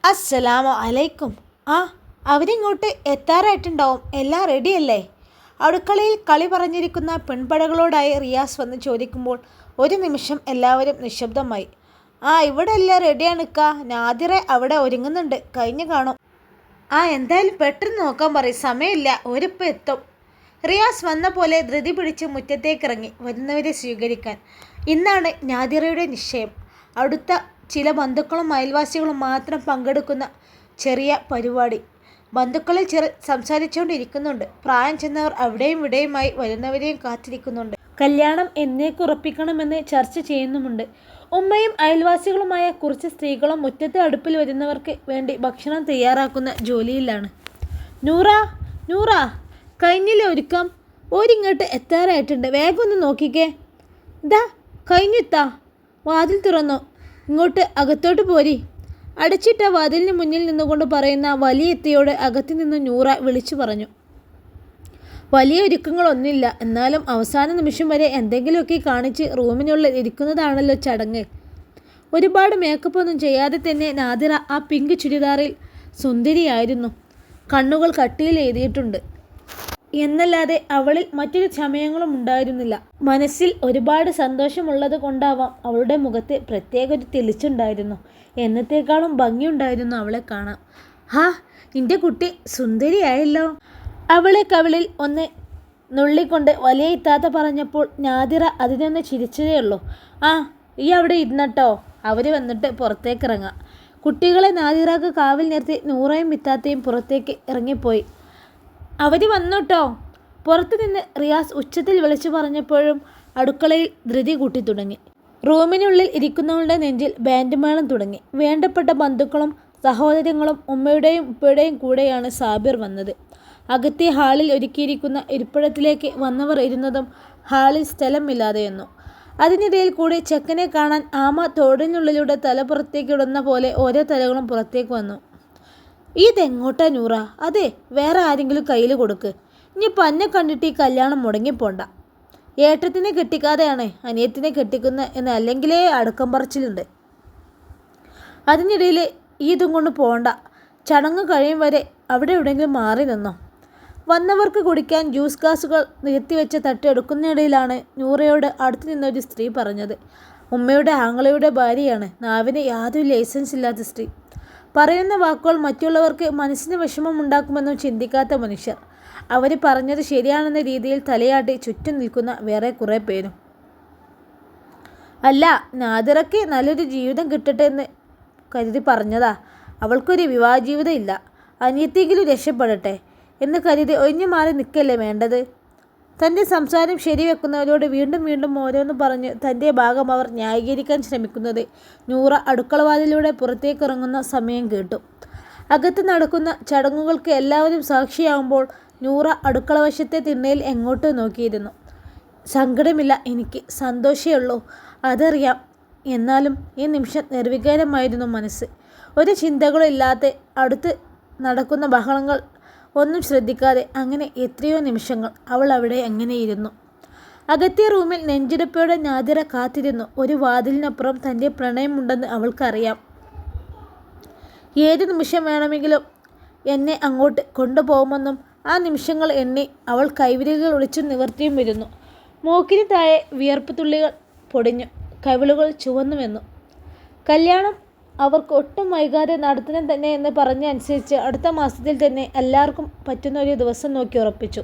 അസ്സലാമു അലൈക്കും. ആ അവരിങ്ങോട്ട് എത്താറായിട്ടുണ്ടാവും. എല്ലാം റെഡിയല്ലേ? അടുക്കളയിൽ കളി പറഞ്ഞിരിക്കുന്ന പെൺപടകളോടായി റിയാസ് വന്ന് ചോദിക്കുമ്പോൾ ഒരു നിമിഷം എല്ലാവരും നിശബ്ദമായി. ഇവിടെ എല്ലാം റെഡിയാണിക്ക. നാദിറെ അവിടെ ഒരുങ്ങുന്നുണ്ട്. കഴിഞ്ഞു കാണും. എന്തായാലും പെട്ടെന്ന് നോക്കാൻ പറയും. സമയമില്ല, ഒരിപ്പം എത്തും. റിയാസ് വന്ന പോലെ ധൃതി പിടിച്ച് മുറ്റത്തേക്കിറങ്ങി വരുന്നവരെ സ്വീകരിക്കാൻ. ഇന്നാണ് നാദിറയുടെ നിശ്ചയം. അടുത്ത ചില ബന്ധുക്കളും അയൽവാസികളും മാത്രം പങ്കെടുക്കുന്ന ചെറിയ പരിപാടി. ബന്ധുക്കളിൽ സംസാരിച്ചുകൊണ്ടിരിക്കുന്നുണ്ട്. പ്രായം ചെന്നവർ അവിടെയും ഇവിടെയുമായി വരുന്നവരെയും കാത്തിരിക്കുന്നുണ്ട്. കല്യാണം എന്നേക്ക് ഉറപ്പിക്കണമെന്ന് ചർച്ച ചെയ്യുന്നുമുണ്ട്. ഉമ്മയും അയൽവാസികളുമായ കുറച്ച് സ്ത്രീകളും മുറ്റത്തെ അടുപ്പിൽ വരുന്നവർക്ക് വേണ്ടി ഭക്ഷണം തയ്യാറാക്കുന്ന ജോലിയിലാണ്. നൂറ കഴിഞ്ഞില്ലേ ഒരുക്കം? ഓരിങ്ങോട്ട് എത്താറായിട്ടുണ്ട്. വേഗം ഒന്ന് നോക്കിക്കേ. ഇതാ കഴിഞ്ഞെത്താ. വാതിൽ തുറന്നു. ഇങ്ങോട്ട് അകത്തോട്ട് പോരി. അടച്ചിട്ട വാതിലിന് മുന്നിൽ നിന്നുകൊണ്ട് പറയുന്ന വലിയ എത്തിയോട് അകത്തു നിന്ന് നൂറ വിളിച്ചു പറഞ്ഞു. വലിയ ഒരുക്കങ്ങളൊന്നുമില്ല, എന്നാലും അവസാന നിമിഷം വരെ എന്തെങ്കിലുമൊക്കെ കാണിച്ച് റൂമിനുള്ളിൽ ഇരിക്കുന്നതാണല്ലോ ചടങ്ങ്. ഒരുപാട് മേക്കപ്പ് ഒന്നും ചെയ്യാതെ തന്നെ നാദിറ ആ പിങ്ക് ചുരിദാറിൽ സുന്ദരിയായിരുന്നു. കണ്ണുകൾ കട്ടിയിൽ എഴുതിയിട്ടുണ്ട് എന്നല്ലാതെ അവളിൽ മറ്റൊരു ചമയങ്ങളും ഉണ്ടായിരുന്നില്ല. മനസ്സിൽ ഒരുപാട് സന്തോഷമുള്ളത് കൊണ്ടാവാം അവളുടെ മുഖത്ത് പ്രത്യേക ഒരു തെളിച്ചുണ്ടായിരുന്നു. എന്നത്തേക്കാളും ഭംഗിയുണ്ടായിരുന്നു അവളെ കാണാൻ. എൻ്റെ കുട്ടി സുന്ദരിയായല്ലോ. അവളെ കവിളിൽ ഒന്ന് നുള്ളിക്കൊണ്ട് വലിയ ഇത്താത്ത പറഞ്ഞപ്പോൾ നാദിറ അതിനൊന്ന് ചിരിച്ചതേ ഉള്ളൂ. ഈ അവിടെ ഇരുന്നട്ടോ, അവർ വന്നിട്ട് പുറത്തേക്കിറങ്ങാം. കുട്ടികളെ നാദിറക്ക് കാവിൽ നിർത്തി നൂറയും ഇത്താത്തയും പുറത്തേക്ക് ഇറങ്ങിപ്പോയി. അവർ വന്നോട്ടോ. പുറത്തു നിന്ന് റിയാസ് ഉച്ചത്തിൽ വിളിച്ചു പറഞ്ഞപ്പോഴും അടുക്കളയിൽ ധൃതി കൂട്ടി തുടങ്ങി. റൂമിനുള്ളിൽ ഇരിക്കുന്നവളുടെ നെഞ്ചിൽ ബാൻഡ് മേളം തുടങ്ങി. വേണ്ടപ്പെട്ട ബന്ധുക്കളും സഹോദരങ്ങളും ഉമ്മയുടെയും ഉപ്പയുടെയും കൂടെയാണ് സാബിർ വന്നത്. അകത്തെ ഹാളിൽ ഒരുക്കിയിരിക്കുന്ന ഇരിപ്പിടത്തിലേക്ക് വന്നവർ ഇരുന്നതും ഹാളിൽ സ്ഥലമില്ലാതെയെന്നു. അതിനിടയിൽ കൂടി ചെക്കനെ കാണാൻ ആമ തോടിനുള്ളിലൂടെ തല പുറത്തേക്കിടുന്ന പോലെ ഓരോ തലകളും പുറത്തേക്ക് വന്നു. ഇതെങ്ങോട്ടാ നൂറ? അതെ, വേറെ ആരെങ്കിലും കയ്യിൽ കൊടുക്ക്. ഇനി പന്നെ കണ്ടിട്ട് ഈ കല്യാണം മുടങ്ങിപ്പോണ്ട. ഏട്ടത്തിനെ കെട്ടിക്കാതെയാണ് അനിയത്തിനെ കെട്ടിക്കുന്ന എന്ന് അല്ലെങ്കിലേ അടക്കം പറച്ചിലുണ്ട്. അതിനിടയിൽ ഇതും കൊണ്ട് പോണ്ട. ചടങ്ങ് കഴിയും വരെ അവിടെ എവിടെയെങ്കിലും മാറി നിന്നോ. വന്നവർക്ക് കുടിക്കാൻ ജ്യൂസ് ഗ്ലാസുകൾ നിർത്തിവെച്ച തട്ട് എടുക്കുന്നതിനിടയിലാണ് നൂറയോട് അടുത്തു നിന്നൊരു സ്ത്രീ പറഞ്ഞത്. ഉമ്മയുടെ ആങ്ങളയുടെ ഭാര്യയാണ്. നാവിന് യാതൊരു ലൈസൻസ് ഇല്ലാത്ത സ്ത്രീ. പറയുന്ന വാക്കുകൾ മറ്റുള്ളവർക്ക് മനസ്സിന് വിഷമമുണ്ടാക്കുമെന്നും ചിന്തിക്കാത്ത മനുഷ്യർ. അവർ പറഞ്ഞത് ശരിയാണെന്ന രീതിയിൽ തലയാട്ടി ചുറ്റും നിൽക്കുന്ന വേറെ കുറേ പേരും. അല്ല, നാദിറയ്ക്ക് നല്ലൊരു ജീവിതം കിട്ടട്ടെ എന്ന് കരുതി പറഞ്ഞതാ. അവൾക്കൊരു വിവാഹ ജീവിതം ഇല്ല. അനിയത്തിയെങ്കിലും രക്ഷപ്പെടട്ടെ എന്ന് കരുതി ഒഴിഞ്ഞു മാറി നിൽക്കല്ലേ വേണ്ടത്. തൻ്റെ സംസാരം ശരിവെക്കുന്നവരോട് വീണ്ടും വീണ്ടും ഓരോന്ന് പറഞ്ഞ് തൻ്റെ ഭാഗം അവർ ന്യായീകരിക്കാൻ ശ്രമിക്കുന്നത് നൂറ അടുക്കളവാതിലൂടെ പുറത്തേക്കിറങ്ങുന്ന സമയം കേട്ടു. അകത്ത് നടക്കുന്ന ചടങ്ങുകൾക്ക് എല്ലാവരും സാക്ഷിയാവുമ്പോൾ നൂറ അടുക്കളവശത്തെ തിണ്ണയിൽ എങ്ങോട്ടോ നോക്കിയിരുന്നു. സങ്കടമില്ല, എനിക്ക് സന്തോഷമേ ഉള്ളൂ, അതറിയാം. എന്നാലും ഈ നിമിഷം നിർവികാരമായിരുന്നു മനസ്സ്. ഒരു ചിന്തകളും ഇല്ലാതെ അടുത്ത് നടക്കുന്ന ബഹളങ്ങൾ ഒന്നും ശ്രദ്ധിക്കാതെ അങ്ങനെ എത്രയോ നിമിഷങ്ങൾ അവൾ അവിടെ എങ്ങനെയിരുന്നു. അകത്തെ റൂമിൽ നെഞ്ചിടിപ്പോടെ നാദിറ കാത്തിരുന്നു. ഒരു വാതിലിനപ്പുറം തൻ്റെ പ്രണയമുണ്ടെന്ന് അവൾക്കറിയാം. ഏത് നിമിഷം വേണമെങ്കിലും എന്നെ അങ്ങോട്ട് കൊണ്ടുപോകുമെന്നും ആ നിമിഷങ്ങൾ എണ്ണി അവൾ കൈവിരലുകൾ ഒളിച്ചു നിവർത്തിയും വരുന്നു. മൂക്കിന് താഴെ വിയർപ്പ് തുള്ളികൾ പൊടിഞ്ഞു. കവിളുകൾ ചുവന്നുവെന്നു. കല്യാണം അവർക്ക് ഒട്ടും വൈകാതെ നടത്തണം തന്നെ എന്ന് പറഞ്ഞ അനുസരിച്ച് അടുത്ത മാസത്തിൽ തന്നെ എല്ലാവർക്കും പറ്റുന്ന ഒരു ദിവസം നോക്കി ഉറപ്പിച്ചു.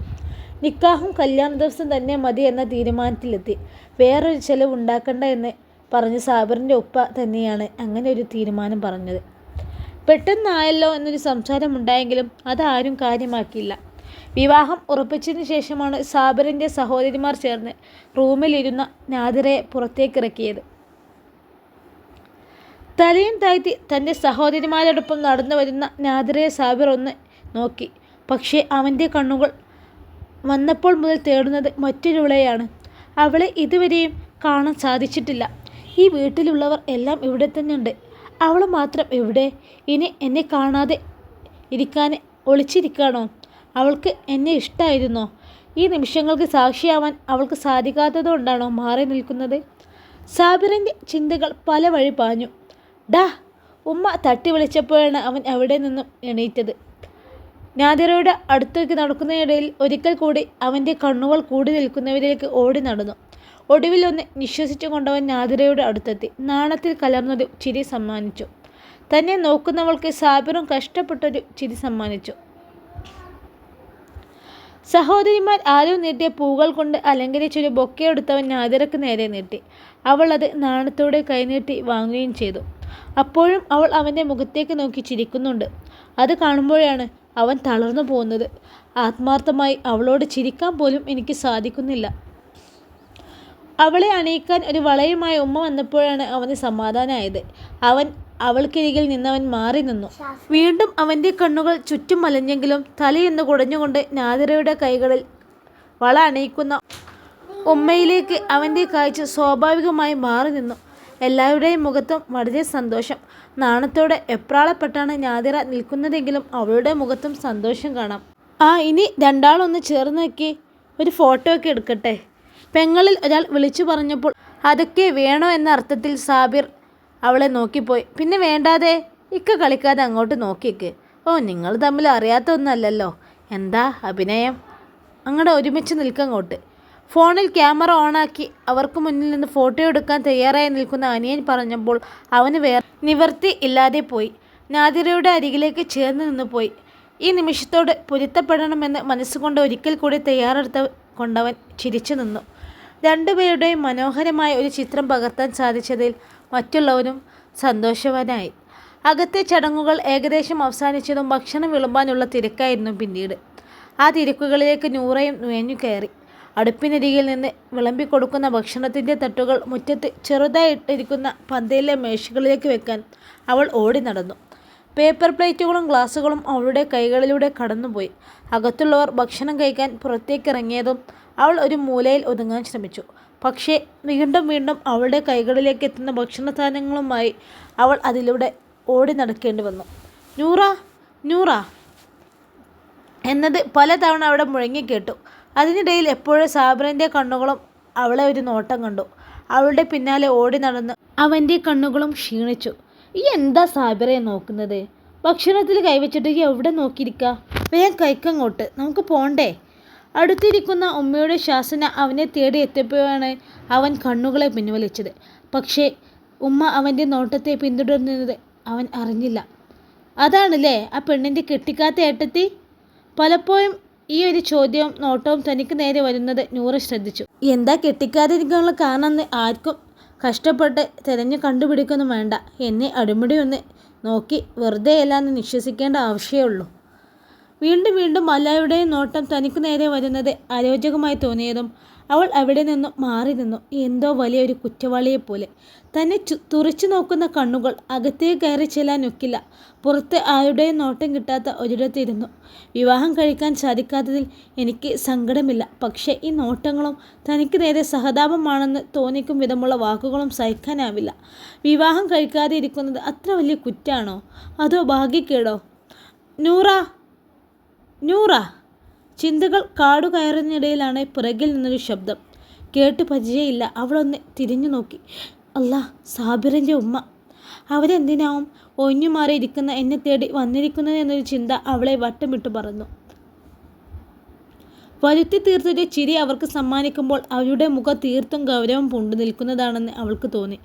നിക്കാഹും കല്യാണ ദിവസം തന്നെ മതി എന്ന തീരുമാനത്തിലെത്തി. വേറൊരു ചെലവ് ഉണ്ടാക്കണ്ട എന്ന് പറഞ്ഞ് സാബിറിൻ്റെ ഉപ്പ തന്നെയാണ് അങ്ങനെ ഒരു തീരുമാനം പറഞ്ഞത്. പെട്ടെന്നായല്ലോ എന്നൊരു സംസാരമുണ്ടായെങ്കിലും അതാരും കാര്യമാക്കിയില്ല. വിവാഹം ഉറപ്പിച്ചതിന് ശേഷമാണ് സാബിറിൻ്റെ സഹോദരിമാർ ചേർന്ന് റൂമിലിരുന്ന നാദിറയെ പുറത്തേക്കിറക്കിയത്. തലയും താഴ്ത്തി തൻ്റെ സഹോദരിമാരോടൊപ്പം നടന്നു വരുന്ന നാദിറയെ സാബിർ ഒന്ന് നോക്കി. പക്ഷേ അവൻ്റെ കണ്ണുകൾ വന്നപ്പോൾ മുതൽ തേടുന്നത് മറ്റൊരുവളെയാണ്. അവളെ ഇതുവരെയും കാണാൻ സാധിച്ചിട്ടില്ല. ഈ വീട്ടിലുള്ളവർ എല്ലാം ഇവിടെ തന്നെയുണ്ട്. അവൾ മാത്രം എവിടെ? ഇനി എന്നെ കാണാതെ ഇരിക്കാൻ ഒളിച്ചിരിക്കാണോ? അവൾക്ക് എന്നെ ഇഷ്ടമായിരുന്നോ? ഈ നിമിഷങ്ങൾക്ക് സാക്ഷിയാവാൻ അവൾക്ക് സാധിക്കാത്തതുകൊണ്ടാണോ മാറി നിൽക്കുന്നത്? സാബിറിൻ്റെ ചിന്തകൾ പല വഴി പാഞ്ഞു. ഡാ, ഉമ്മ തട്ടി വിളിച്ചപ്പോഴാണ് അവൻ അവിടെ നിന്നും എണീറ്റത്. നാദിറയുടെ അടുത്തേക്ക് നടക്കുന്നതിനിടയിൽ ഒരിക്കൽ കൂടി അവൻ്റെ കണ്ണുകൾ കൂടി നിൽക്കുന്നവരിലേക്ക് ഓടി നടന്നു. ഒടുവിൽ ഒന്ന് നിശ്വസിച്ചു കൊണ്ടവൻ നാദിറയുടെ അടുത്തെത്തി. നാണത്തിൽ കലർന്നൊരു ചിരി സമ്മാനിച്ചു. തന്നെ നോക്കുന്നവൾക്ക് സാബിറും കഷ്ടപ്പെട്ടൊരു ചിരി സമ്മാനിച്ചു. സഹോദരിമാർ ആരോ നീട്ടിയ പൂകൾ കൊണ്ട് അലങ്കരിച്ചൊരു ബൊക്കെ എടുത്തവൻ നാദിറക്ക് നേരെ നീട്ടി. അവൾ അത് നാണത്തോടെ കൈനീട്ടി വാങ്ങുകയും ചെയ്തു. അപ്പോഴും അവൾ അവൻ്റെ മുഖത്തേക്ക് നോക്കി ചിരിക്കുന്നുണ്ട്. അത് കാണുമ്പോഴാണ് അവൻ തളർന്നു പോകുന്നത്. ആത്മാർത്ഥമായി അവളോട് ചിരിക്കാൻ പോലും എനിക്ക് സാധിക്കുന്നില്ല. അവളെ അണിയിക്കാൻ ഒരു വളയുമായി ഉമ്മ വന്നപ്പോഴാണ് അവന് സമാധാനമായത്. അവൻ അവൾക്കരികിൽ നിന്നവൻ മാറി നിന്നു. വീണ്ടും അവൻ്റെ കണ്ണുകൾ ചുറ്റും മലഞ്ഞെങ്കിലും തലയെന്ന് കുടഞ്ഞുകൊണ്ട് നാദിറയുടെ കൈകളിൽ വള അണിയിക്കുന്ന ഉമ്മയിലേക്ക് അവൻ്റെ കാഴ്ച സ്വാഭാവികമായി മാറി നിന്നു. എല്ലാവരുടെയും മുഖത്തും വളരെ സന്തോഷം. നാണത്തോടെ എപ്രാളപ്പെട്ടാണ് നാദിറ നിൽക്കുന്നതെങ്കിലും അവളുടെ മുഖത്തും സന്തോഷം കാണാം. ഇനി രണ്ടാളൊന്ന് ചേർന്ന് നോക്കി ഒരു ഫോട്ടോ ഒക്കെ എടുക്കട്ടെ, പെങ്ങളിൽ ഒരാൾ വിളിച്ചു പറഞ്ഞപ്പോൾ അതൊക്കെ വേണോ എന്ന അർത്ഥത്തിൽ സാബിർ അവളെ നോക്കിപ്പോയി. പിന്നെ വേണ്ടാതെ, ഇക്ക കളിക്കാതെ അങ്ങോട്ട് നോക്കിക്ക്. നിങ്ങൾ തമ്മിൽ അറിയാത്ത ഒന്നല്ലല്ലോ, എന്താ അഭിനയം, അങ്ങോട്ട് ഒരുമിച്ച് നിൽക്കങ്ങോട്ട്. ഫോണിൽ ക്യാമറ ഓണാക്കി അവർക്ക് മുന്നിൽ നിന്ന് ഫോട്ടോ എടുക്കാൻ തയ്യാറായി നിൽക്കുന്ന അനിയൻ പറഞ്ഞപ്പോൾ അവന് വേറെ നിവർത്തി ഇല്ലാതെ പോയി. നാദിറയുടെ അരികിലേക്ക് ചേർന്ന് നിന്ന് പോയി. ഈ നിമിഷത്തോട് പൊരുത്തപ്പെടണമെന്ന് മനസ്സുകൊണ്ട് ഒരിക്കൽ കൂടി തയ്യാറെടുത്ത കൊണ്ടവൻ ചിരിച്ചു നിന്നു. രണ്ടുപേരുടെയും മനോഹരമായ ഒരു ചിത്രം പകർത്താൻ സാധിച്ചതിൽ മറ്റുള്ളവരും സന്തോഷവാനായി. അകത്തെ ചടങ്ങുകൾ ഏകദേശം അവസാനിച്ചതും ഭക്ഷണം വിളമ്പാനുള്ള തിരക്കായിരുന്നു പിന്നീട്. ആ തിരക്കുകളിലേക്ക് നൂറയും നുഴഞ്ഞു കയറി. അടുപ്പിനരികിൽ നിന്ന് വിളമ്പിക്കൊടുക്കുന്ന ഭക്ഷണത്തിൻ്റെ തട്ടുകൾ മുറ്റത്ത് ചെറുതായിട്ടിരിക്കുന്ന പന്തയിലെ മേശകളിലേക്ക് വെക്കാൻ അവൾ ഓടി നടന്നു. പേപ്പർ പ്ലേറ്റുകളും ഗ്ലാസുകളും അവളുടെ കൈകളിലൂടെ കടന്നുപോയി. അകത്തുള്ളവർ ഭക്ഷണം കഴിക്കാൻ പുറത്തേക്കിറങ്ങിയതും അവൾ ഒരു മൂലയിൽ ഒതുങ്ങാൻ ശ്രമിച്ചു. പക്ഷേ വീണ്ടും വീണ്ടും അവളുടെ കൈകളിലേക്ക് എത്തുന്ന ഭക്ഷണ സാധനങ്ങളുമായി അവൾ അതിലൂടെ ഓടി നടക്കേണ്ടി വന്നു. നൂറ, നൂറ എന്നത് പലതവണ അവിടെ മുഴങ്ങിക്കേട്ടു. അതിനിടയിൽ എപ്പോഴും സാബിറിൻ്റെ കണ്ണുകളും അവളെ ഒരു നോട്ടം കണ്ടു. അവളുടെ പിന്നാലെ ഓടി നടന്ന് അവൻ്റെ കണ്ണുകളും ക്ഷീണിച്ചു. എന്താ സാബിറെ നോക്കുന്നത്? ഭക്ഷണത്തിൽ കൈവച്ചിട്ട് എവിടെ നോക്കിയിരിക്കുക? വേഗം കഴിക്കങ്ങോട്ട്, നമുക്ക് പോണ്ടേ? അടുത്തിരിക്കുന്ന ഉമ്മയുടെ ശാസന അവനെ തേടി എത്തിയപ്പോഴാണ് അവൻ കണ്ണുകളെ പിൻവലിച്ചത്. പക്ഷേ ഉമ്മ അവൻ്റെ നോട്ടത്തെ പിന്തുടരുന്നത് അവൻ അറിഞ്ഞില്ല. അതാണല്ലേ ആ പെണ്ണിൻ്റെ കെട്ടിക്കാത്ത ഏട്ടത്തി? പലപ്പോഴും ഈ ഒരു ചോദ്യവും നോട്ടവും തനിക്ക് നേരെ വരുന്നത് നൂറ് ശ്രദ്ധിച്ചു. എന്താ കെട്ടിക്കാതിരിക്കാനുള്ള കാരണമെന്ന് ആർക്കും കഷ്ടപ്പെട്ട് തിരഞ്ഞു കണ്ടുപിടിക്കൊന്നും വേണ്ട. എന്നെ അടിമുടി ഒന്ന് നോക്കി വെറുതെ അല്ലാന്ന് വിശ്വസിക്കേണ്ട ആവശ്യമേ ഉള്ളൂ. വീണ്ടും വീണ്ടും എല്ലാവരുടെയും നോട്ടം തനിക്ക് നേരെ വരുന്നത് അരോചകമായി തോന്നിയതും അവൾ അവിടെ നിന്നും മാറി നിന്നു. എന്തോ വലിയൊരു കുറ്റവാളിയെപ്പോലെ. തന്നെ തുറച്ചു നോക്കുന്ന കണ്ണുകൾ അകത്തേക്ക് കയറി ചെല്ലാനൊക്കില്ല. പുറത്ത് ആരുടെയും നോട്ടം കിട്ടാത്ത ഒരിടത്തിരുന്നു. വിവാഹം കഴിക്കാൻ സാധിക്കാത്തതിൽ എനിക്ക് സങ്കടമില്ല. പക്ഷേ ഈ നോട്ടങ്ങളും തനിക്ക് നേരെ സഹതാപമാണെന്ന് തോന്നിക്കും വിധമുള്ള വാക്കുകളും സഹിക്കാനാവില്ല. വിവാഹം കഴിക്കാതെ ഇരിക്കുന്നത് അത്ര വലിയ കുറ്റാണോ അതോ ഭാഗ്യക്കേടോ? നൂറ, നൂറ! ചിന്തകൾ കാടുകയറുന്നതിനിടയിലാണ് പിറകിൽ നിന്നൊരു ശബ്ദം. കേട്ട് പരിചയമില്ല. അവളൊന്ന് തിരിഞ്ഞു നോക്കി. അല്ലാ, സാബിറിൻ്റെ ഉമ്മ. അവരെന്തിനാവും ഒഴിഞ്ഞു മാറിയിരിക്കുന്ന എന്നെ തേടി വന്നിരിക്കുന്നത് എന്നൊരു ചിന്ത അവളെ വട്ടം വിട്ടു പറന്നു. വരുത്തി തീർത്തൊരു ചിരി അവർക്ക് സമ്മാനിക്കുമ്പോൾ അവരുടെ മുഖം തീർത്തും ഗൗരവം പൂണ്ടു നിൽക്കുന്നതാണെന്ന് അവൾക്ക് തോന്നി.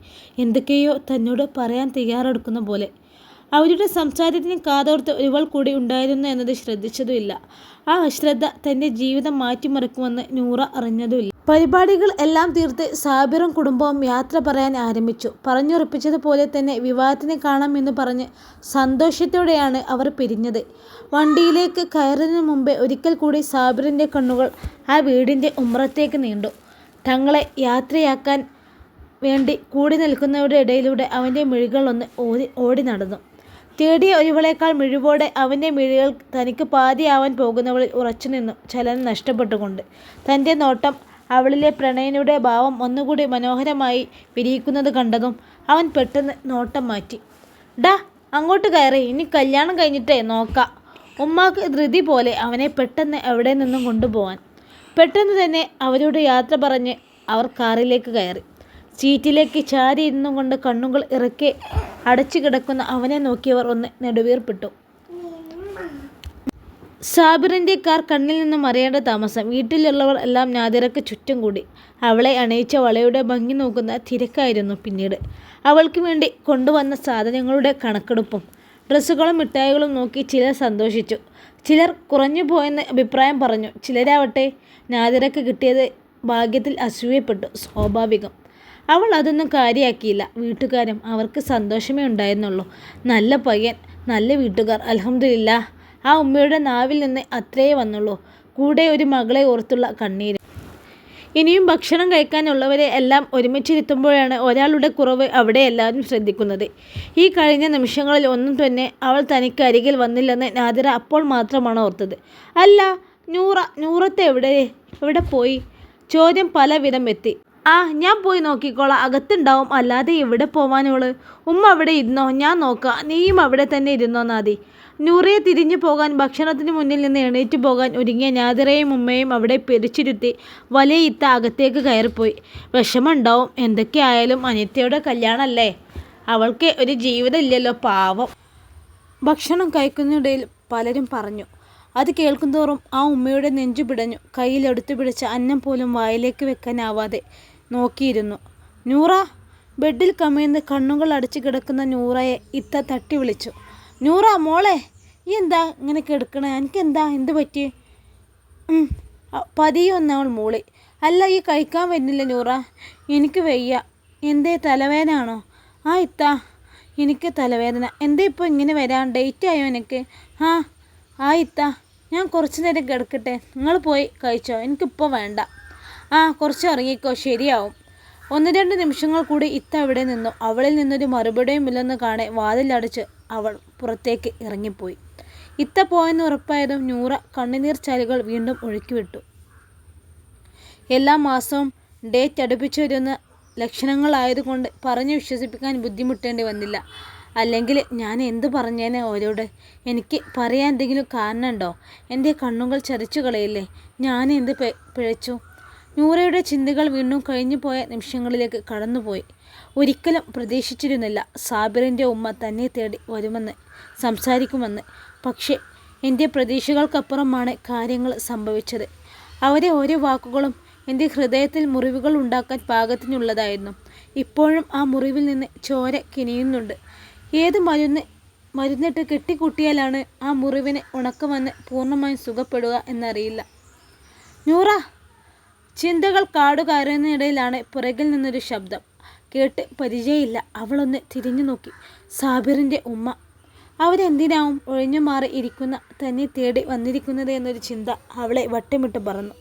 എന്തൊക്കെയോ തന്നോട് പറയാൻ തയ്യാറെടുക്കുന്ന പോലെ. അവരുടെ സംസാരത്തിന് കാതോർത്ത് ഒരുവൾ കൂടി ഉണ്ടായിരുന്നു എന്നത് ശ്രദ്ധിച്ചതുമില്ല. ആ അശ്രദ്ധ തൻ്റെ ജീവിതം മാറ്റിമറിക്കുമെന്ന് നൂറ അറിഞ്ഞതുമില്ല. പരിപാടികൾ എല്ലാം തീർത്ത് സാബിറും കുടുംബവും യാത്ര പറയാൻ ആരംഭിച്ചു. പറഞ്ഞുറപ്പിച്ചതുപോലെ തന്നെ വിവാഹത്തിന് കാണാമെന്ന് പറഞ്ഞ് സന്തോഷത്തോടെയാണ് അവർ പിരിഞ്ഞത്. വണ്ടിയിലേക്ക് കയറുന്നതിന് മുമ്പേ ഒരിക്കൽ കൂടി സാബിറിൻ്റെ കണ്ണുകൾ ആ വീടിൻ്റെ ഉമ്മറത്തേക്ക് നീണ്ടു. തങ്ങളെ യാത്രയാക്കാൻ വേണ്ടി കൂടി നിൽക്കുന്നവരുടെ ഇടയിലൂടെ അവൻ്റെ മിഴികളൊന്ന് ഓടി നടന്നു. തേടിയ ഒരുവളേക്കാൾ മിഴിവോടെ അവൻ്റെ മിഴികൾ തനിക്ക് പാതിയാവാൻ പോകുന്നവളിൽ ഉറച്ചു നിന്നു. ചലനം നഷ്ടപ്പെട്ടുകൊണ്ട് തൻ്റെ നോട്ടം അവളിലെ പ്രണയനുടെ ഭാവം ഒന്നുകൂടി മനോഹരമായി വിരിയിക്കുന്നത് കണ്ടതും അവൻ പെട്ടെന്ന് നോട്ടം മാറ്റി. ഡാ, അങ്ങോട്ട് കയറി, ഇനി കല്യാണം കഴിഞ്ഞിട്ടേ നോക്കാം. ഉമ്മാക്ക് ധൃതി പോലെ അവനെ പെട്ടെന്ന് എവിടെ നിന്നും കൊണ്ടുപോകാൻ. പെട്ടെന്ന് തന്നെ അവരോട് യാത്ര പറഞ്ഞ് അവർ കാറിലേക്ക് കയറി. സീറ്റിലേക്ക് ചാരിയിരുന്നു കൊണ്ട് കണ്ണുകൾ ഇറക്കി അടച്ചു കിടക്കുന്ന അവനെ നോക്കിയവർ ഒന്ന് നെടുവീർപ്പിട്ടു. സാബിറിൻ്റെ കാർ കണ്ണിൽ നിന്നും മറിയേണ്ട താമസം. വീട്ടിലുള്ളവർ എല്ലാം നാദിറയ്ക്ക് ചുറ്റും കൂടി. അവളെ അണയിച്ച വളയുടെ ഭംഗി നോക്കുന്ന തിരക്കായിരുന്നു പിന്നീട്. അവൾക്ക് വേണ്ടി കൊണ്ടുവന്ന സാധനങ്ങളുടെ കണക്കെടുപ്പും ഡ്രസ്സുകളും മിഠായികളും നോക്കി ചിലർ സന്തോഷിച്ചു, ചിലർ കുറഞ്ഞു പോയെന്ന് അഭിപ്രായം പറഞ്ഞു. ചിലരാവട്ടെ നാദിറയ്ക്ക് കിട്ടിയത് ഭാഗ്യത്തിൽ അസൂയപ്പെട്ടു. സ്വാഭാവികം. അവൾ അതൊന്നും കാര്യമാക്കിയില്ല. വീട്ടുകാരും അവർക്ക് സന്തോഷമേ ഉണ്ടായിരുന്നുള്ളൂ. നല്ല പയ്യൻ, നല്ല വീട്ടുകാർ, അൽഹംദുലില്ലാ. ആ ഉമ്മയുടെ നാവിൽ നിന്ന് അത്രയേ വന്നുള്ളൂ. കൂടെ ഒരു മകളെ ഓർത്തുള്ള കണ്ണീര്. ഇനിയും ഭക്ഷണം കഴിക്കാനുള്ളവരെ എല്ലാം ഒരുമിച്ചിരുത്തുമ്പോഴാണ് ഒരാളുടെ കുറവ് അവിടെ എല്ലാവരും ശ്രദ്ധിക്കുന്നത്. ഈ കഴിഞ്ഞ നിമിഷങ്ങളിൽ ഒന്നും തന്നെ അവൾ തനിക്ക് അരികിൽ വന്നില്ലെന്ന് നാദിറ അപ്പോൾ മാത്രമാണ് ഓർത്തത്. അല്ല, നൂറത്ത് എവിടെ പോയി? ചോദ്യം പലവിധം എത്തി. ഞാൻ പോയി നോക്കിക്കോളാം, അകത്തുണ്ടാവും, അല്ലാതെ എവിടെ പോവാനോള്? ഉമ്മ അവിടെ ഇരുന്നോ, ഞാൻ നോക്കാം, നീയും അവിടെ തന്നെ ഇരുന്നോ നാദി. നൂറയെ തിരിഞ്ഞു പോകാൻ, ഭക്ഷണത്തിന് മുന്നിൽ നിന്ന് എണീറ്റ് പോകാൻ ഒരുങ്ങിയ നാദിറയും ഉമ്മയും അവിടെ പിരിച്ചിരുത്തി വലിയ ഇത്ത അകത്തേക്ക് കയറിപ്പോയി. വിഷമമുണ്ടാവും, എന്തൊക്കെയായാലും അനിത്യയുടെ കല്യാണമല്ലേ, അവൾക്ക് ഒരു ജീവിതം ഇല്ലല്ലോ, പാവം. ഭക്ഷണം കഴിക്കുന്നതിനിടയിൽ പലരും പറഞ്ഞു. അത് കേൾക്കുന്തോറും ആ ഉമ്മയുടെ നെഞ്ചു പിടഞ്ഞു. കയ്യിലെടുത്തു പിടിച്ച അന്നം പോലും വായിലേക്ക് വെക്കാനാവാതെ നോക്കിയിരുന്നു. നൂറ. ബെഡിൽ കമിഴ്ന്ന് കണ്ണുകൾ അടച്ചു കിടക്കുന്ന നൂറയെ ഇത്ത തട്ടി വിളിച്ചു. നൂറ മോളെ, ഈ എന്താ ഇങ്ങനെ കിടക്കണേ? എനിക്കെന്താ, എന്ത് പറ്റി? പതിയൊന്നവൾ മൂളി. അല്ല, ഈ കഴിക്കാൻ വരുന്നില്ല നൂറ? എനിക്ക് വയ്യ. എന്തേ, തലവേദന ആണോ? ഇത്ത, എനിക്ക് തലവേദന. എന്തേ ഇപ്പോൾ ഇങ്ങനെ വരാൻ? ഡേറ്റ് ആയോ എനിക്ക്? ഇത്ത, ഞാൻ കുറച്ച് നേരം കിടക്കട്ടെ, നിങ്ങൾ പോയി കഴിച്ചോ, എനിക്കിപ്പോൾ വേണ്ട. കുറച്ച് ഇറങ്ങിക്കോ, ശരിയാവും. 1-2 നിമിഷങ്ങൾ കൂടി ഇത്ത അവിടെ നിന്നു. അവളിൽ നിന്നൊരു മറുപടിയും ഇല്ലെന്ന് കാണെ വാതിലടച്ച് അവൾ പുറത്തേക്ക് ഇറങ്ങിപ്പോയി. ഇത്ത പോയെന്ന് ഉറപ്പായതും നൂറ കണ്ണുനീർ ചാലുകൾ വീണ്ടും ഒഴുക്കിവിട്ടു. എല്ലാ മാസവും ഡേറ്റ് അടുപ്പിച്ചു വരുന്ന ലക്ഷണങ്ങളായതുകൊണ്ട് പറഞ്ഞു വിശ്വസിപ്പിക്കാൻ ബുദ്ധിമുട്ടേണ്ടി വന്നില്ല. അല്ലെങ്കിൽ ഞാൻ എന്ത് പറഞ്ഞേനെ അവരോട്? എനിക്ക് പറയാൻ എന്തെങ്കിലും കാരണമുണ്ടോ? എൻ്റെ കണ്ണുകൾ ചതിച്ചു കളയില്ലേ? ഞാൻ എന്ത് പിഴച്ചു? നൂറയുടെ ചിന്തകൾ വീണ്ടും കഴിഞ്ഞു പോയ നിമിഷങ്ങളിലേക്ക് കടന്നുപോയി. ഒരിക്കലും പ്രതീക്ഷിച്ചിരുന്നില്ല സാബിറിൻ്റെ ഉമ്മ തന്നെ തേടി വരുമെന്ന്, സംസാരിക്കുമെന്ന്. പക്ഷേ എൻ്റെ പ്രതീക്ഷകൾക്കപ്പുറമാണ് കാര്യങ്ങൾ സംഭവിച്ചത്. അവരെ ഓരോ വാക്കുകളും എൻ്റെ ഹൃദയത്തിൽ മുറിവുകൾ ഉണ്ടാക്കാൻ പാകത്തിനുള്ളതായിരുന്നു. ഇപ്പോഴും ആ മുറിവിൽ നിന്ന് ചോര കിനിയുന്നുണ്ട്. ഏത് മരുന്നിട്ട് കെട്ടിക്കൂട്ടിയാലാണ് ആ മുറിവിന് ഉണക്കമെന്ന് പൂർണ്ണമായും സുഖപ്പെടുക എന്നറിയില്ല. നൂറ. ചിന്തകൾ കാടുകയറുന്നതിനിടയിലാണ് പുറകിൽ നിന്നൊരു ശബ്ദം. കേട്ട് പരിചയമില്ല. അവളൊന്ന് തിരിഞ്ഞു നോക്കി. സാബിറിൻ്റെ ഉമ്മ. അവരെന്തിനാവും ഒഴിഞ്ഞു മാറി ഇരിക്കുന്ന തന്നെ തേടി വന്നിരിക്കുന്നത് എന്നൊരു ചിന്ത അവളെ വട്ടമിട്ട് പറന്നു.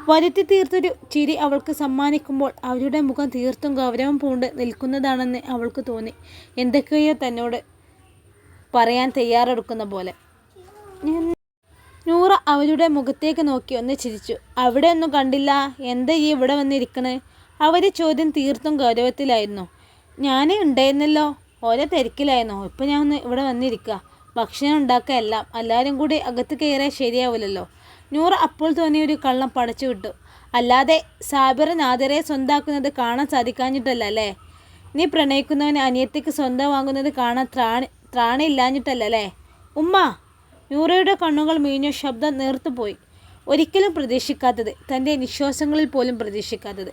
വരുത്തി തീർത്തൊരു ചിരി അവൾക്ക് സമ്മാനിക്കുമ്പോൾ അവരുടെ മുഖം തീർത്തും ഗൗരവം പൂണ്ട് നിൽക്കുന്നതാണെന്ന് അവൾക്ക് തോന്നി. എന്തൊക്കെയോ തന്നോട് പറയാൻ തയ്യാറെടുക്കുന്ന പോലെ. നൂറ അവരുടെ മുഖത്തേക്ക് നോക്കി ഒന്ന് ചിരിച്ചു. അവിടെ ഒന്നും കണ്ടില്ല, എന്താ ഈ ഇവിടെ വന്നിരിക്കണേ? അവരുടെ ചോദ്യം തീർത്തും ഗൗരവത്തിലായിരുന്നു. ഞാൻ ഉണ്ടായിരുന്നല്ലോ, ഓരോ തിരക്കിലായിരുന്നു. ഇപ്പം ഞാൻ ഒന്ന് ഇവിടെ വന്നിരിക്കുക, ഭക്ഷണം ഉണ്ടാക്കുക, എല്ലാം. എല്ലാവരും കൂടി അകത്ത് കയറിയാൽ ശരിയാവില്ലല്ലോ. നൂറ അപ്പോൾ തോന്നിയൊരു കള്ളം പടച്ചു വിട്ടു. അല്ലാതെ സാബിർ നാദിറയെ സ്വന്തമാക്കുന്നത് കാണാൻ സാധിക്കാഞ്ഞിട്ടല്ല അല്ലേ? നീ പ്രണയിക്കുന്നവന് അനിയത്തിക്ക് സ്വന്തമാകുന്നത് കാണാൻ ത്രാണിയില്ലാഞ്ഞിട്ടല്ലേ? ഉമ്മ. നൂറയുടെ കണ്ണുകൾ മീഞ്ഞു. ശബ്ദം നേർത്തുപോയി. ഒരിക്കലും പ്രതീക്ഷിക്കാത്തത്, തൻ്റെ നിശ്വാസങ്ങളിൽ പോലും പ്രതീക്ഷിക്കാത്തത്,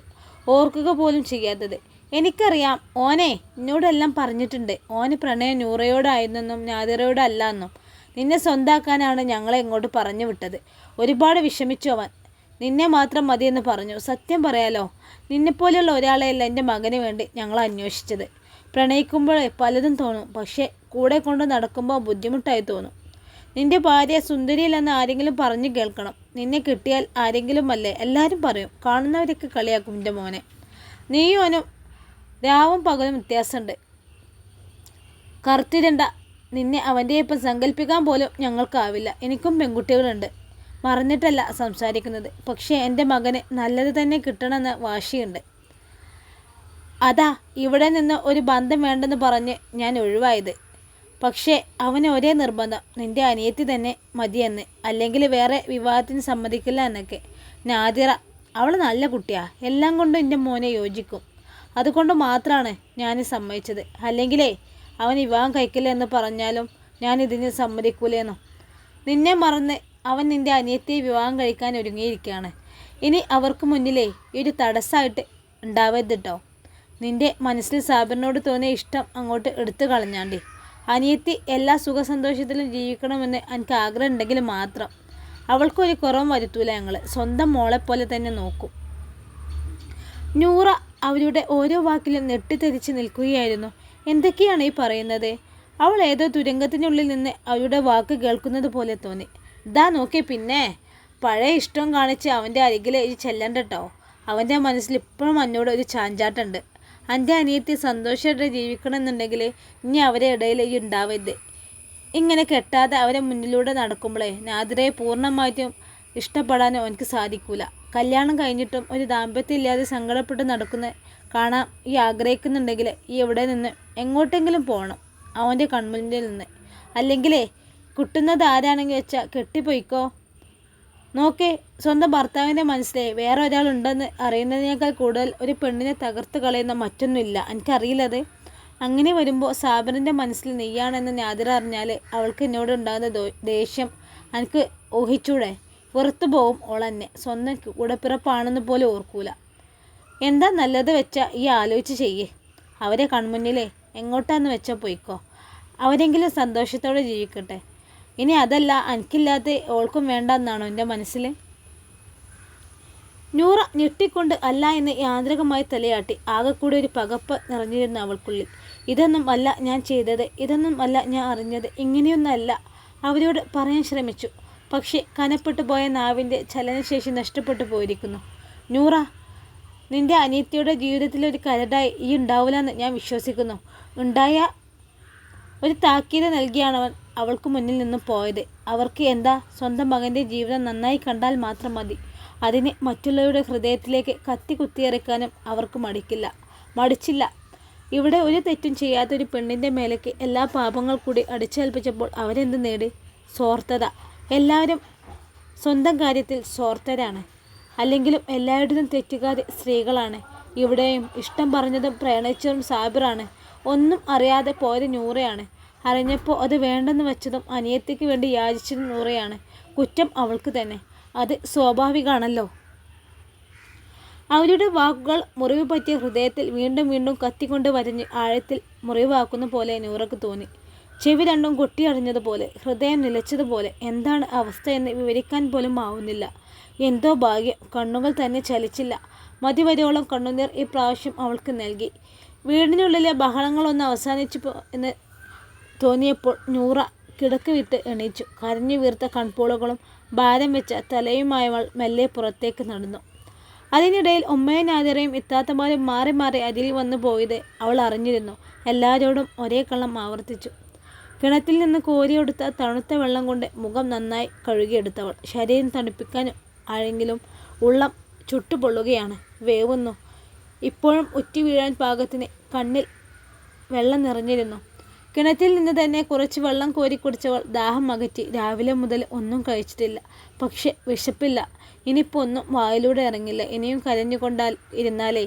ഓർക്കുക പോലും ചെയ്യാത്തത്. എനിക്കറിയാം, ഓനെ എന്നോടെല്ലാം പറഞ്ഞിട്ടുണ്ട്. ഓന് പ്രണയം നൂറയോടായിരുന്നെന്നും നാദിറയോടല്ല എന്നും. നിന്നെ സ്വന്താക്കാനാണ് ഞങ്ങളെ ഇങ്ങോട്ട് പറഞ്ഞു വിട്ടത്. ഒരുപാട് വിഷമിച്ചു അവൻ. നിന്നെ മാത്രം മതിയെന്ന് പറഞ്ഞു. സത്യം പറയാലോ, നിന്നെപ്പോലെയുള്ള ഒരാളെയല്ല എൻ്റെ മകന് വേണ്ടി ഞങ്ങൾ അന്വേഷിച്ചത്. പ്രണയിക്കുമ്പോൾ പലതും തോന്നും, പക്ഷേ കൂടെ കൊണ്ട് നടക്കുമ്പോൾ ബുദ്ധിമുട്ടായി തോന്നും. നിൻ്റെ ഭാര്യ സുന്ദരിയില്ലെന്ന് ആരെങ്കിലും പറഞ്ഞു കേൾക്കണം. നിന്നെ കിട്ടിയാൽ ആരെങ്കിലും അല്ലേ എല്ലാവരും പറയും. കാണുന്നവരൊക്കെ കളിയാക്കും എൻ്റെ മോനെ. നീയും അവനും രാവും പകലും വ്യത്യാസമുണ്ട്. കറുത്തിരണ്ട. നിന്നെ അവൻ്റെ ഇപ്പം സങ്കല്പിക്കാൻ പോലും ഞങ്ങൾക്കാവില്ല. എനിക്കും പെൺകുട്ടികളുണ്ട്, മറന്നിട്ടല്ല സംസാരിക്കുന്നത്. പക്ഷേ എൻ്റെ മകന് നല്ലത് തന്നെ കിട്ടണമെന്ന് വാശിയുണ്ട്. അതാ ഇവിടെ നിന്ന് ഒരു ബന്ധം വേണ്ടെന്ന് പറഞ്ഞ് ഞാൻ ഒഴിവായത്. പക്ഷേ അവന് ഒരേ നിർബന്ധം, നിൻ്റെ അനിയത്തി തന്നെ മതിയെന്ന്, അല്ലെങ്കിൽ വേറെ വിവാഹത്തിന് സമ്മതിക്കില്ല എന്നൊക്കെ. നാദിറ അവൾ നല്ല കുട്ടിയാ, എല്ലാം കൊണ്ടും എൻ്റെ മോനെ യോജിക്കും. അതുകൊണ്ട് മാത്രമാണ് ഞാൻ സമ്മതിച്ചത്. അല്ലെങ്കിലേ അവൻ വിവാഹം കഴിക്കില്ല എന്ന് പറഞ്ഞാലും ഞാൻ ഇതിന് സമ്മതിക്കൂലേന്നോ. നിന്നെ മറന്ന് അവൻ നിൻ്റെ അനിയത്തിയെ വിവാഹം കഴിക്കാൻ ഒരുങ്ങിയിരിക്കുകയാണ്. ഇനി അവർക്ക് മുന്നിലേ ഈ ഒരു തടസ്സമായിട്ട് ഉണ്ടാവരുത് കേട്ടോ. നിൻ്റെ മനസ്സിൽ സാബിറിനോട് തോന്നിയ ഇഷ്ടം അങ്ങോട്ട് എടുത്തു കളഞ്ഞാണ്ടി. അനിയത്തി എല്ലാ സുഖസന്തോഷത്തിലും ജീവിക്കണമെന്ന് എനിക്ക് ആഗ്രഹം ഉണ്ടെങ്കിൽ മാത്രം അവൾക്കൊരു കുറവും വരുത്തൂല. ഞങ്ങൾ സ്വന്തം മോളെപ്പോലെ തന്നെ നോക്കും. നൂറ അവരുടെ ഓരോ വാക്കിലും നെട്ടിത്തെറിച്ച് നിൽക്കുകയായിരുന്നു. എന്തൊക്കെയാണ് ഈ പറയുന്നത്? അവൾ ഏതോ തുരങ്കത്തിനുള്ളിൽ നിന്ന് അവരുടെ വാക്ക് കേൾക്കുന്നത് പോലെ തോന്നി. ഇതാ നോക്കി, പിന്നെ പഴയ ഇഷ്ടം കാണിച്ച് അവൻ്റെ അരികിൽ ചെല്ലണ്ട കേട്ടോ. അവൻ്റെ മനസ്സിൽ ഇപ്പോഴും എന്നോട് ഒരു ചാഞ്ചാട്ടുണ്ട്. എൻ്റെ അനിയത്തി സന്തോഷമായിട്ട് ജീവിക്കണമെന്നുണ്ടെങ്കിൽ ഇനി അവരെ ഇടയിൽ ഉണ്ടാവരുത്. ഇങ്ങനെ കെട്ടാതെ അവരെ മുന്നിലൂടെ നടക്കുമ്പോഴേ നാദിറയെ പൂർണ്ണമായിട്ടും ഇഷ്ടപ്പെടാനോ എനിക്ക് സാധിക്കൂല. കല്യാണം കഴിഞ്ഞിട്ടും ഒരു ദാമ്പത്യം ഇല്ലാതെ സങ്കടപ്പെട്ട് നടക്കുന്ന കാണാൻ ഈ ആഗ്രഹിക്കുന്നുണ്ടെങ്കിൽ ഈ എവിടെ നിന്ന് എങ്ങോട്ടെങ്കിലും പോകണം, അവൻ്റെ കൺമുന്നിൽ നിന്ന്. അല്ലെങ്കിലേ കിട്ടുന്നത് ആരാണെങ്കിൽ വെച്ചാൽ കെട്ടിപ്പോയിക്കോ. നോക്കേ, സ്വന്തം ഭർത്താവിൻ്റെ മനസ്സിലെ വേറെ ഒരാളുണ്ടെന്ന് അറിയുന്നതിനേക്കാൾ കൂടുതൽ ഒരു പെണ്ണിനെ തകർത്ത് കളയുന്ന മറ്റൊന്നുമില്ല. എനിക്കറിയില്ലത്. അങ്ങനെ വരുമ്പോൾ സാബിറിൻ്റെ മനസ്സിൽ നീയാണെന്ന് നാദിറ അറിഞ്ഞാൽ അവൾക്ക് എന്നോട് ഉണ്ടാകുന്ന ദേഷ്യം എനിക്ക് ഊഹിച്ചൂടെ? വെറുത്തു പോവും ഓളെന്നെ. സ്വന്തം കൂടപ്പിറപ്പാണെന്ന് പോലും ഓർക്കൂല. എന്താ നല്ലത് വെച്ചാൽ ഈ ആലോചിച്ച് ചെയ്യേ. അവരെ കൺമുന്നിലേ എങ്ങോട്ടാന്ന് വെച്ചാൽ പോയിക്കോ. അവരെങ്കിലും സന്തോഷത്തോടെ ജീവിക്കട്ടെ. ഇനി അതല്ല എനിക്കില്ലാത്ത ഓൾക്കും വേണ്ട എന്നാണോ എൻ്റെ മനസ്സിൽ? നൂറ ഞെട്ടിക്കൊണ്ട് അല്ല എന്ന് യാന്ത്രികമായി തലയാട്ടി. ആകെക്കൂടി ഒരു പകപ്പ് നിറഞ്ഞിരുന്നു അവൾക്കുള്ളിൽ. ഇതൊന്നും അല്ല ഞാൻ ചെയ്തത്, ഇതൊന്നും അല്ല ഞാൻ അറിഞ്ഞത്, ഇങ്ങനെയൊന്നല്ല അവരോട് പറയാൻ ശ്രമിച്ചു. പക്ഷേ കനപ്പെട്ടു പോയ നാവിൻ്റെ ചലനശേഷി നഷ്ടപ്പെട്ടു പോയിരിക്കുന്നു. നൂറ, നിൻ്റെ അനിയത്തിയുടെ ജീവിതത്തിലൊരു കരടായി ഈ ഉണ്ടാവില്ലെന്ന് ഞാൻ വിശ്വസിക്കുന്നു. ഉണ്ടായ ഒരു താക്കീത് നൽകിയാണവൻ അവൾക്ക് മുന്നിൽ നിന്നും പോയത്. അവർക്ക് എന്താ, സ്വന്തം മകൻ്റെ ജീവിതം നന്നായി കണ്ടാൽ മാത്രം മതി. അതിന് മറ്റുള്ളവരുടെ ഹൃദയത്തിലേക്ക് കത്തി കുത്തിയിറക്കാനും അവർക്ക് മടിച്ചില്ല. ഇവിടെ ഒരു തെറ്റും ചെയ്യാത്തൊരു പെണ്ണിൻ്റെ മേലേക്ക് എല്ലാ പാപങ്ങൾ കൂടി അടിച്ചേൽപ്പിച്ചപ്പോൾ അവരെന്ത് നേടി? സ്വാർത്ഥത. എല്ലാവരും സ്വന്തം കാര്യത്തിൽ സ്വാർത്ഥരാണ്. അല്ലെങ്കിലും എല്ലായിടത്തും തെറ്റുകാർ സ്ത്രീകളാണ്. ഇവിടെയും ഇഷ്ടം പറഞ്ഞതും പ്രണയിച്ചതും സാബിറാണ്. ഒന്നും അറിയാതെ പോയത് നൂറയാണ്. അറിഞ്ഞപ്പോൾ അത് വേണ്ടെന്ന് വെച്ചതും അനിയത്തിക്ക് വേണ്ടി യാചിച്ചതും നൂറയാണ്. കുറ്റം അവൾക്ക് തന്നെ. അത് സ്വാഭാവികമാണല്ലോ. അവരുടെ വാക്കുകൾ മുറിവ് പറ്റിയ ഹൃദയത്തിൽ വീണ്ടും വീണ്ടും കത്തിക്കൊണ്ട് വരഞ്ഞ് ആഴത്തിൽ മുറിവാക്കുന്ന പോലെ നൂറക്ക് തോന്നി. ചെവി രണ്ടും കൊട്ടിയടഞ്ഞതുപോലെ, ഹൃദയം നിലച്ചതുപോലെ. എന്താണ് അവസ്ഥ എന്ന് വിവരിക്കാൻ പോലും ആവുന്നില്ല. എന്തോ ഭാഗ്യം, കണ്ണുകൾ തന്നെ ചലിച്ചില്ല. മതിവരോളം കണ്ണുനീർ ഈ പ്രാവശ്യം അവൾക്ക് നൽകി. വീടിനുള്ളിലെ ബഹളങ്ങളൊന്ന് അവസാനിച്ചു എന്ന് തോന്നിയപ്പോൾ നൂറ കിടക്ക് വിട്ട് എണീച്ചു. കരഞ്ഞു വീർത്ത കൺപോളകളും ഭാരം വെച്ച തലയുമായവൾ മെല്ലെ പുറത്തേക്ക് നടന്നു. അതിനിടയിൽ ഉമ്മയും നാദിറയും ഇത്താത്തമാരും മാറി മാറി അതിൽ വന്നു പോയത് അവൾ അറിഞ്ഞിരുന്നു. എല്ലാവരോടും ഒരേ കള്ളം ആവർത്തിച്ചു. കിണറ്റിൽ നിന്ന് കോരിയെടുത്ത തണുത്ത വെള്ളം കൊണ്ട് മുഖം നന്നായി കഴുകിയെടുത്തവൾ ശരീരം തണുപ്പിക്കാൻ ആയെങ്കിലും ഉള്ളം ചുട്ടുപൊള്ളുകയാണ്. വേവുന്നു. ഇപ്പോഴും ഉറ്റി വീഴാൻ പാകത്തിന് കണ്ണിൽ വെള്ളം നിറഞ്ഞിരുന്നു. കിണറ്റിൽ നിന്ന് തന്നെ കുറച്ച് വെള്ളം കോരി കുടിച്ചവൾ ദാഹം അകറ്റി. രാവിലെ മുതൽ ഒന്നും കഴിച്ചിട്ടില്ല. പക്ഷെ വിശപ്പില്ല. ഇനിയിപ്പോൾ ഒന്നും വായിലൂടെ ഇറങ്ങില്ല. ഇനിയും കരഞ്ഞുകൊണ്ടാൽ ഇരുന്നാലേ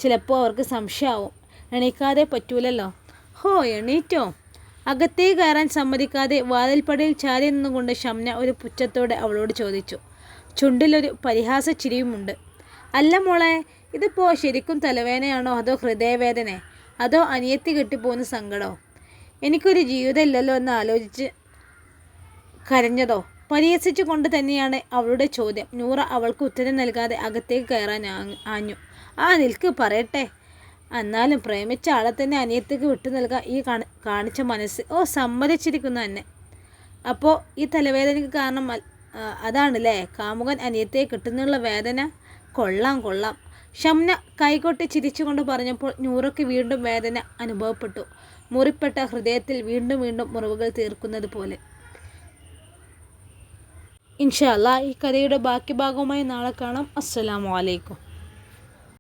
ചിലപ്പോൾ അവർക്ക് സംശയമാവും. എണീക്കാതെ പറ്റൂലല്ലോ. ഹോ, എണീറ്റോ? അകത്തേക്ക് കയറാൻ സമ്മതിക്കാതെ വാതിൽപ്പടിയിൽ ചാരി നിന്നുകൊണ്ട് ഷംന ഒരു പുച്ഛത്തോടെ അവളോട് ചോദിച്ചു. ചുണ്ടിലൊരു പരിഹാസ ചിരിയുമുണ്ട്. അല്ല മോളെ, ഇതിപ്പോൾ ശരിക്കും തലവേദനയാണോ അതോ ഹൃദയവേദന, അതോ അനിയത്തി കെട്ടിപ്പോകുന്ന സങ്കടമോ? എനിക്കൊരു ജീവിതമില്ലല്ലോ എന്ന് ആലോചിച്ച് കരഞ്ഞതോ? പരിഹസിച്ചു കൊണ്ട് തന്നെയാണ് അവളുടെ ചോദ്യം. നൂറ അവൾക്ക് ഉത്തരം നൽകാതെ അകത്തേക്ക് കയറാൻ ആഞ്ഞു. നിൽക്ക്, പറയട്ടെ. എന്നാലും പ്രേമിച്ച ആളെ തന്നെ അനിയത്തിക്ക് വിട്ടു നൽകാൻ ഈ കാണിച്ച മനസ്സ്. സമ്മതിച്ചിരിക്കുന്നു തന്നെ. അപ്പോൾ ഈ തലവേദനയ്ക്ക് കാരണം അതാണല്ലേ, കാമുകൻ അനിയത്തിയെ കിട്ടുന്നുള്ള വേദന. കൊള്ളാം. ഷംന കൈകൊട്ടി ചിരിച്ചുകൊണ്ട് പറഞ്ഞപ്പോൾ നൂറയ്ക്ക് വീണ്ടും വേദന അനുഭവപ്പെട്ടു. മുറിപ്പെട്ട ഹൃദയത്തിൽ വീണ്ടും വീണ്ടും മുറിവുകൾ തീർക്കുന്നത് പോലെ. ഇൻഷാ അല്ലാഹ് ഈ കഥയുടെ ബാക്കി ഭാഗവുമായി നാളെ കാണാം. അസ്സലാമു അലൈക്കും.